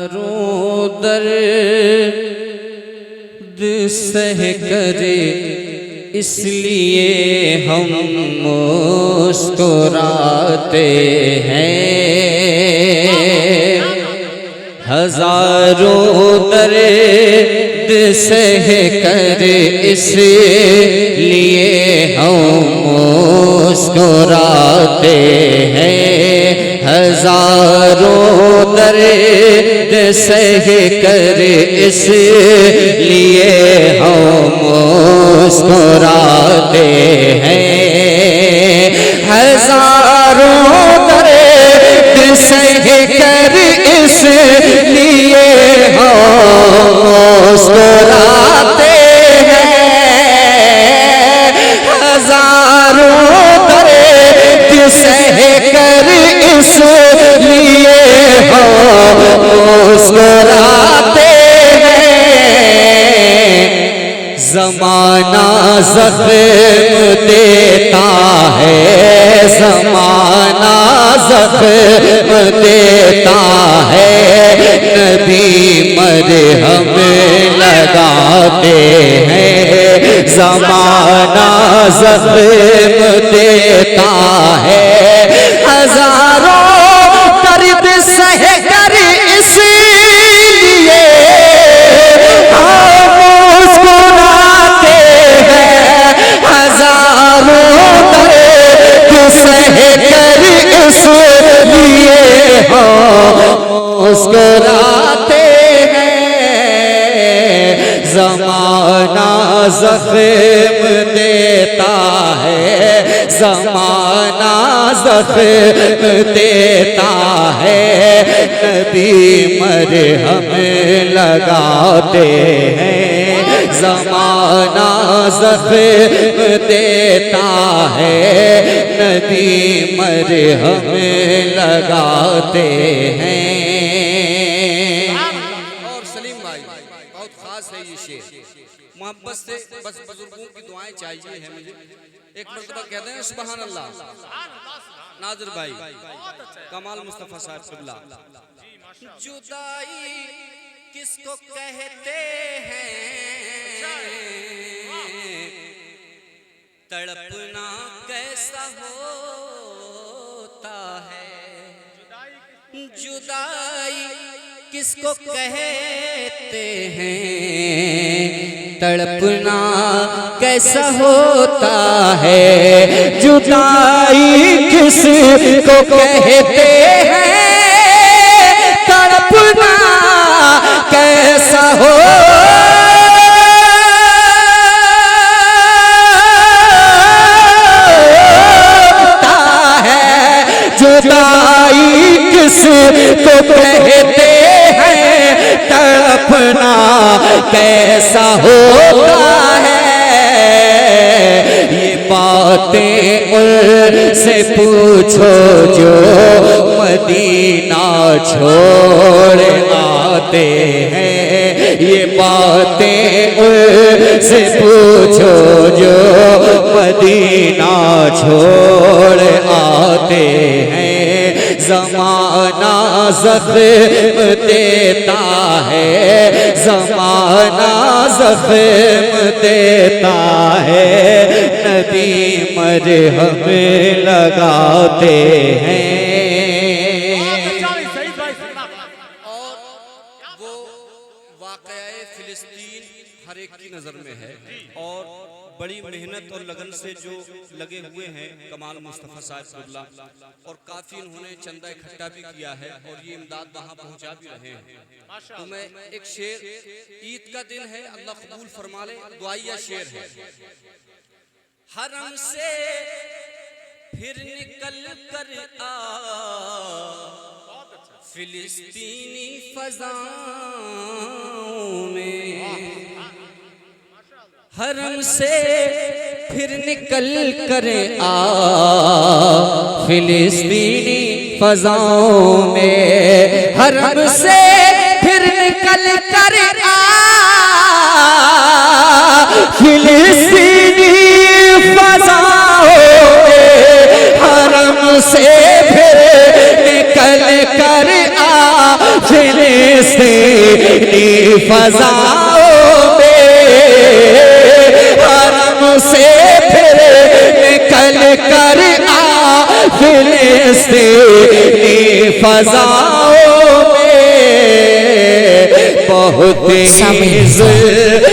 हजारों दर्द सह कर इसलिए हम मुस्कुराते हैं। हजारों दर्द सह कर इसलिए हम मुस्कुराते हैं। हजारों दर्द सह कर इसलिए हम मुस्कुराते हैं। हजारों दर्द सह कर इसलिए हम मुस्कुराते हैं। हजारों दर्द सह कर इसलिए हम मुस्कुराते हैं। ज़माना ज़ख्म देता है, ज़माना ज़ख्म देता है, नबी मरहम लगाते हैं। ज़माना ज़ख्म देता है, हजारों दर्द सह कर इसलिए हम मुस्कुराते हैं। हजारों दर्द सह कर इसलिए हम मुस्कुराते हैं। ज़माना ज़ख्म देता है, ज़माना ज़ख्म देता है, नबी मरहम लगाते हैं। ज़माना ज़ख्म देता है, नबी मरहम लगाते हैं। और सलीम भाई बहुत खास है ये शेर, मोहब्बत से बस बुजुर्गों की दुआएं चाहिए है मुझे। एक मरतबा कहते हैं सुभान अल्लाह। नाज़िर भाई कमाल मुस्तफ़ा साहब क़िबला। जुदाई किसको कहते हैं, तड़पना कैसा होता है। जुदाई किसको कहते हैं, तड़पना कैसा होता है। जुदाई किसको कहते हैं, तड़पना कैसा होता है। जुदाई किसको कहते हैं, तड़पना कैसा होता है। ये बातें उनसे पूछो जो मदीना छोड़ आते हैं। ये बातें उनसे पूछो जो मदीना छोड़ आते हैं। ज़माना ज़ख्म देता है, ज़माना ज़ख्म देता है, नबी मरहम लगाते हैं। और वो वाक़या फ़िलिस्तीन हर एक की नज़र में है और बड़ी मेहनत और लगन से जो लगे हुए हैं कमाल मुस्तफ़ा साहब क़िबला, और काफ़ी उन्होंने चंदा इकट्ठा भी किया है और ये इमदाद वहाँ पहुँचा भी रहे हैं। तो मैं एक शेर, ईद का दिन है, अल्लाह कबूल फरमा ले, दुआया शेर है। हरम से फिर निकल कर आ फिलिस्तीनी फ़ज़ाओं में, हरम से फिर निकल कर आ फिलिस्तीनी फ़ज़ाओं में। हरम से फिर निकल कर आ फिलिस्तीनी फ़ज़ाओं में। हरम से फिर निकल कर आ फिलिस्तीनी फिलिस्तीनी फजाओं में हरम से फिर निकल कर आ फिलिस्तीनी फजाओं में बहुत ही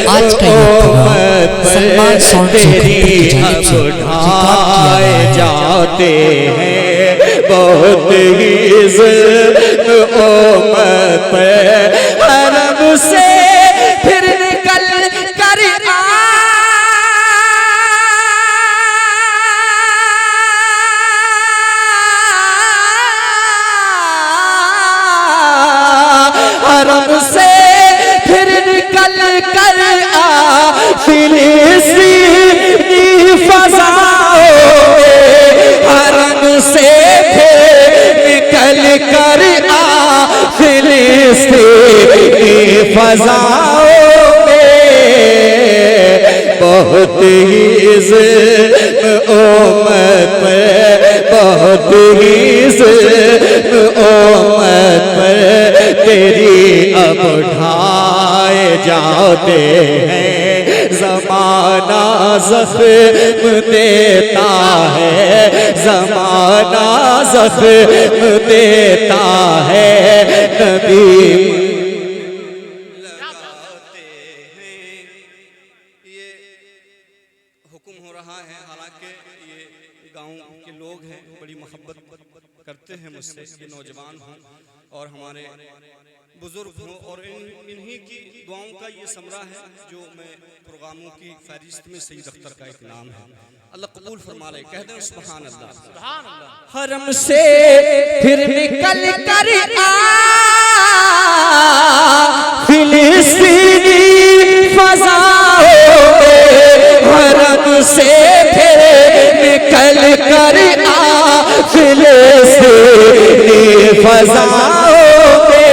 आज का ये प्रोग्राम सलमान साउंड तेरी अब उठाए जाते हैं, बहुत ही उम्मत हरम से फिर निकल कर आ हरम से फिर निकल कर आ फिलिस्तीनी फजाओं में हरम से फिर निकल कर आ फिलिस्तीनी फजाओं में बहुत ही उम्मत बहुत ही उम्मत तेरी अब उठाए जाते हैं, ज़माना ज़ख्म देता है, ज़माना ज़ख्म देता है, नबी लगाते हैं। ये हुक्म हो रहा है, हालांकि ये गांव के लोग हैं, बड़ी मोहब्बत करते हैं मुझसे, ये नौजवान हों और हमारे बुजुर्ग हों और इन्हीं की दुआओं का ये समरा है जो मैं प्रोग्रामों की फहरिस्त में सईद अख्तर का एक नाम है। अल्लाह कबूल फरमा ले, कह दें सुभान अल्लाह। हरम से फिर निकल कर आ फिलिस्तीनी फजाओं में हरम से फिर निकल कर आ फिलिस्तीनी फजाओं में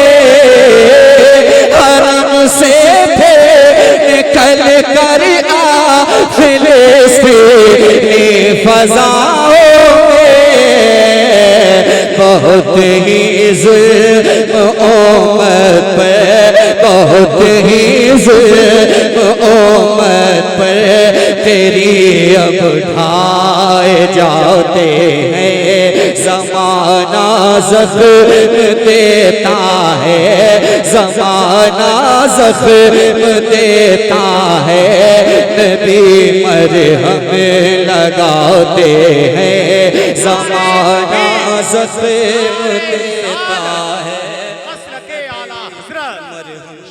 हरम से फिर निकल कर आ फिलिस्तीनी फजाओं में बहुत ही उम्मत पर बहुत ही उम्मत पर तेरी अब उठाए जाते हैं, ज़माना ज़ख्म देता है, ज़माना ज़ख्म देता है, नबी मरहम लगाते हैं, ज़माना ज़ख्म देता है।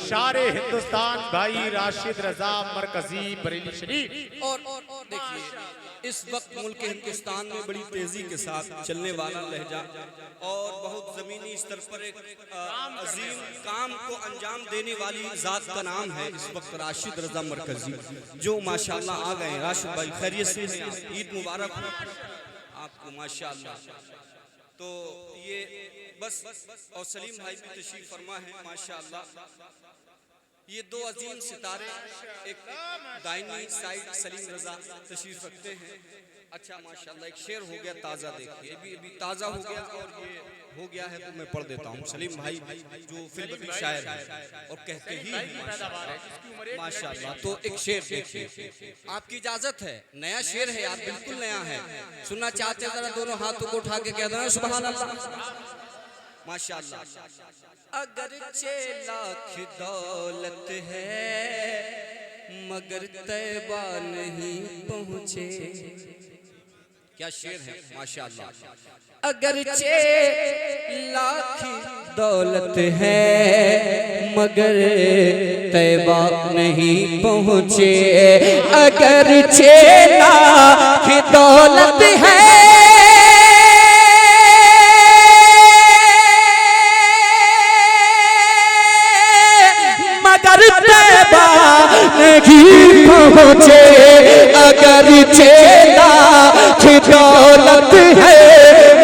शारे हिंदुस्तान भाई राशिद रजा मरकजी बरेली शरीफ। और देखिए इस वक्त मुल्क हिंदुस्तान में बड़ी तेजी के साथ चलने वाला लहजा और बहुत जमीनी स्तर पर एक अजीम काम को अंजाम देने वाली जात का नाम है इस वक्त राशिद रजा मरकजी, जो माशाल्लाह आ गए। राशिद भाई खैरियत से हैं? ईद मुबारक हो आपको माशाल्लाह। तो ये बस और सलीम भाई भी तशरीफ फरमा है माशाल्लाह। ये दो अजीम सितारे, एक दाहिनी साइड सलीम रजा तशरीफ रखते हैं। अच्छा माशाल्लाह, एक शेर हो गया ताज़ा, देखिए अभी ताज़ा हो गया और ये हो गया है तो मैं पढ़ देता हूँ। सलीम भाई जो फिल्मी शायर है और कहते ही माशाल्लाह। तो एक शेर देखिए, आपकी इजाजत है, नया शेर है यार, बिल्कुल नया है। सुनना चाहते हैं जरा दोनों हाथों को उठा के कह देना सुभान अल्लाह माशाल्लाह। अगर 6 लाख दौलत है मगर तैबा नहीं पहुँचे, क्या शेर है माशाल्लाह। अगर 6 लाख दौलत है मगर तैबा नहीं पहुँचे, अगर 6 लाख दौलत है नहीं पहुँचे, अगर 6 लाख दौलत है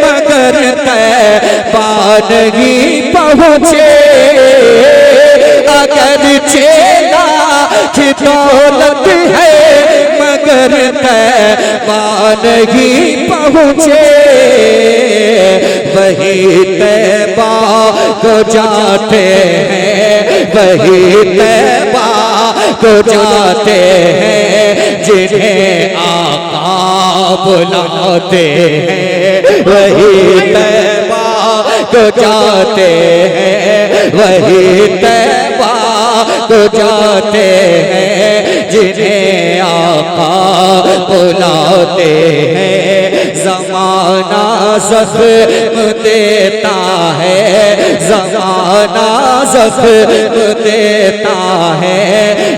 मगर तैबा नहीं पहुँचे, अगर 6 लाख दौलत है मगर तैबा नहीं पहुँचे, वही तैबा को जाते हैं वही तैबा को जाते हैं जिन्हें आका बुलाते हैं, वही तैबा को जाते हैं, वही तैबा को जाते हैं जिन्हें आका बुलाते हैं। ज़माना ज़ख्म देता है, ज़माना ज़ख्म देता है,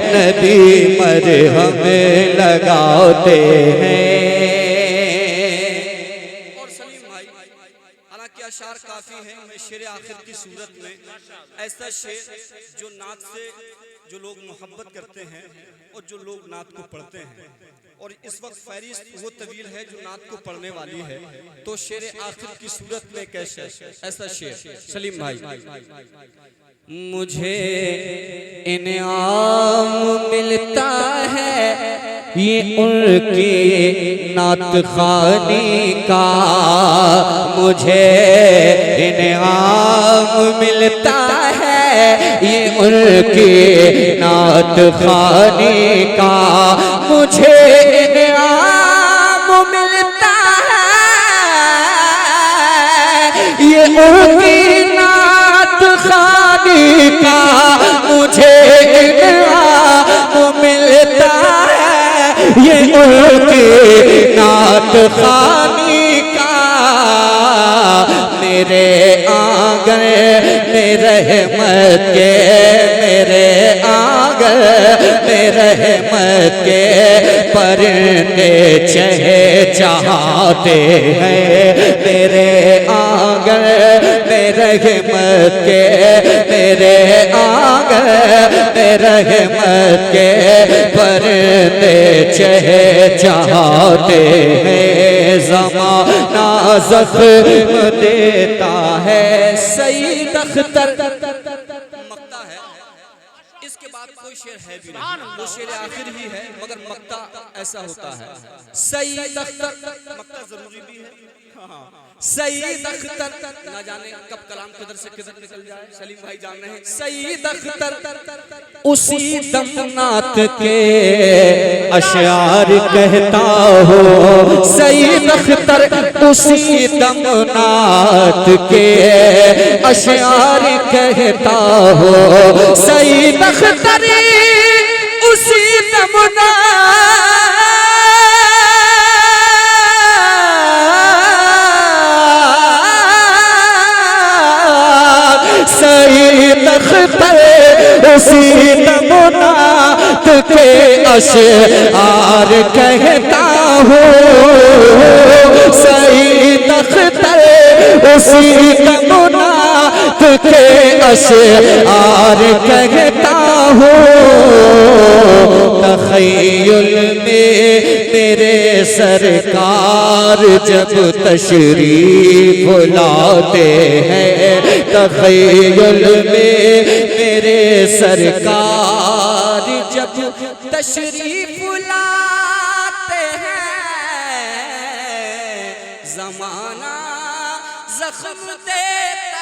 नबी मरहम लगाते हैं। और सलीम भाई, हालांकि अशार काफी है, मैं शेर आखिर की सूरत में ऐसा शेर जो नात से जो लोग मोहब्बत करते हैं और जो लोग नात को पढ़ते हैं, और इस वक्त फहरिस्त वो तवील है जो नात को पढ़ने वाली है, तो शेर आखिर की सूरत में कैसे ऐसा शेर सलीम भाई। मुझे इनाम मिलता है ये उनकी नात खानी का, मुझे इनाम मिलता है ये उनकी नात खानी का, मुझे इनाम मिलता है ये उनकी नात खानी का, मुझे इनाम मिलता है ये उनकी नात खानी का। मेरे आंगन में रहमत के, मेरे आंगन में रहमत के परिंदे चहचहाते हैं, मेरे आंगन में रहमत के, मेरे आंगन में रहमत के परिंदे चहचहाते हैं। ज़माना ज़ख्म देता है। सईद अख्तर मक्ता है, इसके बाद कोई शेर है भी नहीं, वो शेर आखिर ही है, मगर मक्ता ऐसा होता है। सईद अख्तर मक्ता जरूरी भी है। सईद अख्तर ना जाने कब कलाम किधर से किधर निकल जाए, सलीम भाई जान रहे हैं। सईद अख्तर उसी दमनात के अशार कहता हो, सईद अख्तर उसी दमनात के अशार कहता हो, सईद अख्तर उसी दमनात सईद अख्तर उसी दमनात के अशआर कहता हूँ, सईद अख्तर उसी दमनात के अशआर कहता हूँ। तख़य्युल में मेरे सरकार जब तशरीफ लाते हैं, तख़य्युल में मेरे सरकार जब तशरीफ लाते हैं, ज़माना ज़ख्म देता